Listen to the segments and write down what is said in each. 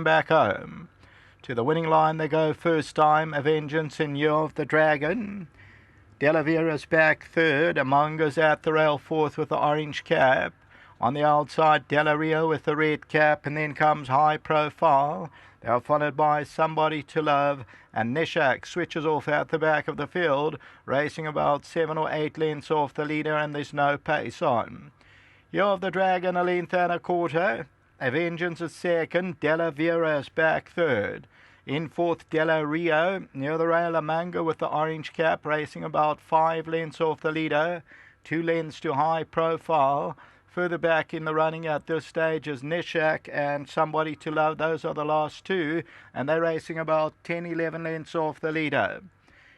him back home. To the winning line they go first time, A Vengeance in Year of the Dragon. Delavera's back third, Amanga's at the rail fourth with the orange cap. On the outside, Del Rio with the red cap, and then comes High Profile. They are followed by Somebody to Love, and NISHAC switches off at the back of the field, racing about 7 or 8 lengths off the leader, and there's no pace on. Year of the Dragon, a length and a quarter. A Vengeance is second, Delavera's back third. In fourth, Del Rio, near the rail, Amanga with the orange cap, racing about 5 lengths off the leader, 2 lengths to High Profile. Further back in the running at this stage is NISHAC and Somebody to Love. Those are the last two, and they're racing about 10-11 lengths off the leader.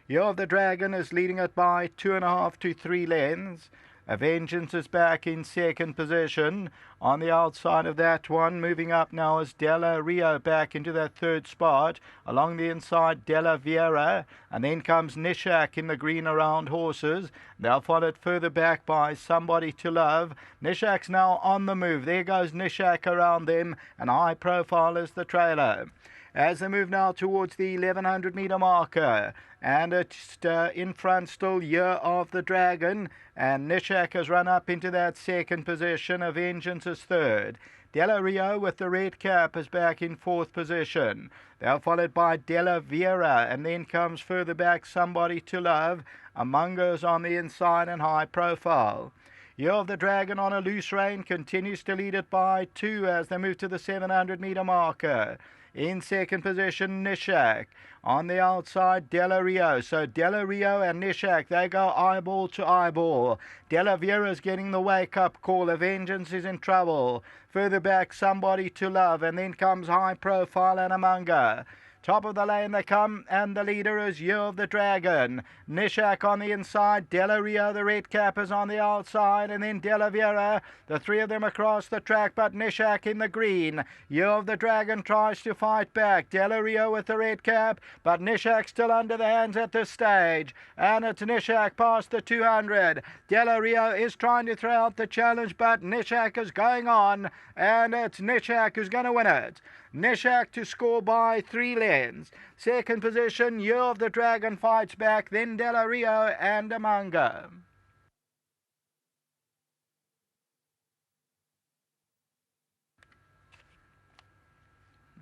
Year of the Dragon is leading it by 2.5 to 3 lengths. A Vengeance is back in second position. On the outside of that one, moving up now is Del Rio back into that third spot. Along the inside, Delavera, and then comes NISHAC in the green around horses. They're followed further back by Somebody to Love. NISHAC's now on the move. There goes NISHAC around them, and High Profile is the trailer. As they move now towards the 1100 meter marker, and it's in front still Year of the Dragon, and NISHAC has run up into that second position. A Vengeance is third. Del Rio with the red cap is back in fourth position. They're followed by Delavera, and then comes further back Somebody to Love. Amanga's on the inside, and High Profile. Year of the Dragon on a loose rein continues to lead it by 2 as they move to the 700 meter marker. In second position, NISHAC. On the outside, Del Rio. So Del Rio and NISHAC, they go eyeball to eyeball. Delavera's getting the wake-up call. A Vengeance is in trouble. Further back, Somebody to Love, and then comes High Profile and Amanga. Top of the lane they come, and the leader is Year of the Dragon. NISHAC on the inside, Del Rio, the red cap, is on the outside, and then Delavera. The three of them across the track, but NISHAC in the green. Year of the Dragon tries to fight back. Del Rio with the red cap, but NISHAC still under the hands at this stage. And it's NISHAC past the 200. Del Rio is trying to throw out the challenge, but NISHAC is going on, and it's NISHAC who's going to win it. NISHAC to score by 3 lengths. Second position, Year of the Dragon fights back, then Del Rio and Amanga.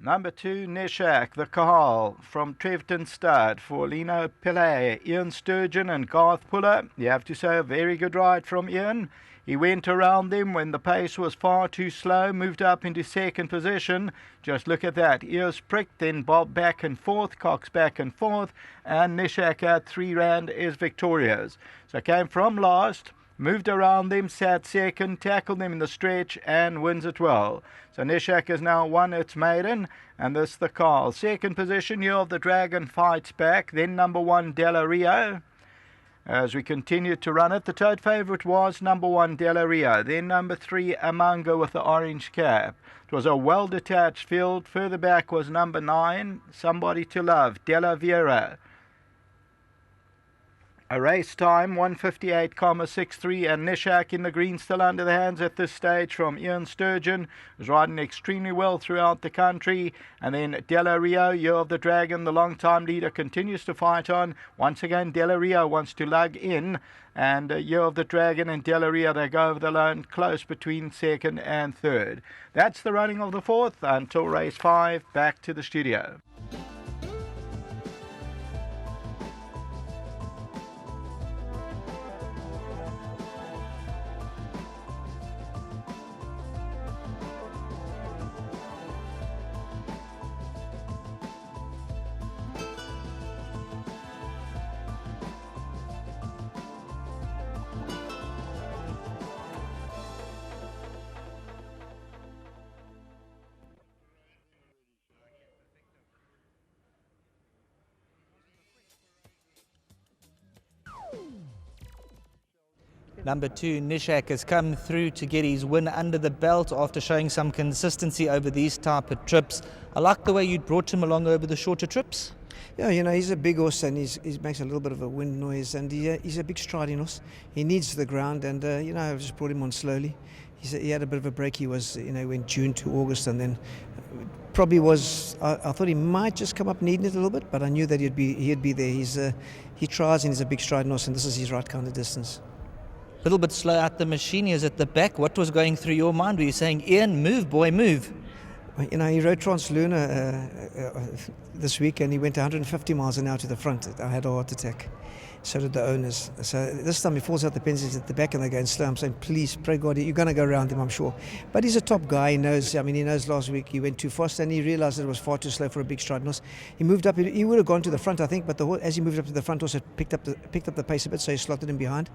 Number 2, NISHAC, the Kahal from Treverton Stud for Lino Pillay, Ian Sturgeon and Garth Puller. You have to say a very good ride from Ian. He went around them when the pace was far too slow, moved up into second position. Just look at that. Ears pricked, then Bob back and forth, Cox back and forth, and NISHAC at 3 rand is victorious. So came from last, moved around them, sat second, tackled them in the stretch, and wins it well. So NISHAC has now won its maiden, and this the Carl. Second position, Year of the Dragon fights back, then number 1, Del Rio. As we continued to run it, the tote favourite was number 1, Del Rio, then number 3, Amanga with the orange cap. It was a well-detached field. Further back was number 9, Somebody to Love, Delavera. A race time, 1:58.63, and NISHAC in the green still under the hands at this stage from Ian Sturgeon, who's riding extremely well throughout the country. And then Del Rio, Year of the Dragon, the long-time leader, continues to fight on. Once again, Del Rio wants to lug in, and Year of the Dragon and Del Rio, they go over the line close between second and third. That's the running of the 4th until race 5. Back to the studio. Number 2, NISHAC, has come through to get his win under the belt after showing some consistency over these type of trips. I like the way you brought him along over the shorter trips. Yeah, you know, he's a big horse and he makes a little bit of a wind noise, and he's a big striding horse. He needs the ground, and you know, I've just brought him on slowly. He had a bit of a break. He was, you know, went June to August, and then probably was. I thought he might just come up needing it a little bit, but I knew that he'd be there. He tries and he's a big stride horse, and this is his right kind of distance. A little bit slow out the machine. He is at the back. What was going through your mind? Were you saying, Ian, move, boy, move? You know, he rode Trans Luna this week, and he went 150 miles an hour to the front. I had a heart attack. So did the owners. So this time he falls out the pens, he's at the back and they're going slow. I'm saying, please, pray God, you're going to go around him, I'm sure. But he's a top guy. He knows last week he went too fast and he realized it was far too slow for a big stride horse. He moved up, he would have gone to the front, I think, but as he moved up to the front, also picked up the pace a bit, so he slotted him behind.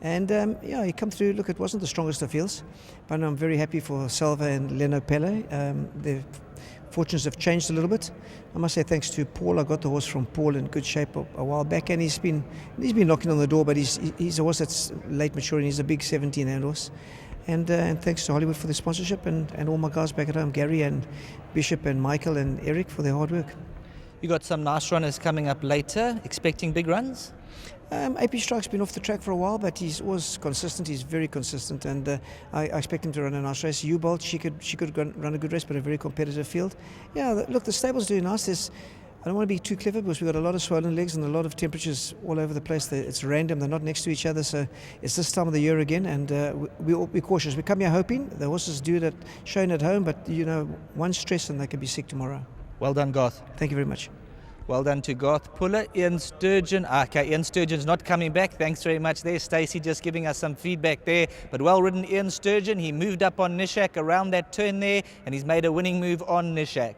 And he come through. Look, it wasn't the strongest of fields, but I'm very happy for Salva and Leno Pelle. Their fortunes have changed a little bit. I must say thanks to Paul. I got the horse from Paul in good shape a while back, and he's been knocking on the door. But he's a horse that's late maturing. He's a big 17-hand horse, and thanks to Hollywood for the sponsorship and all my guys back at home, Gary and Bishop and Michael and Eric for their hard work. You got some nice runners coming up later. Expecting big runs? AP Strike's been off the track for a while, but he's always consistent. He's very consistent, and I expect him to run a nice race. U-Bolt, she could run a good race, but a very competitive field. Yeah, look, the stable's doing nice. I don't want to be too clever because we've got a lot of swollen legs and a lot of temperatures all over the place. It's random. They're not next to each other, so it's this time of the year again, and we'll be cautious. We come here hoping. The horses do that showing at home, but one stress and they can be sick tomorrow. Well done, Garth. Thank you very much. Well done to Garth Puller. Ian Sturgeon. Okay, Ian Sturgeon's not coming back. Thanks very much there. Stacey just giving us some feedback there. But well ridden Ian Sturgeon. He moved up on NISHAC around that turn there, and he's made a winning move on NISHAC.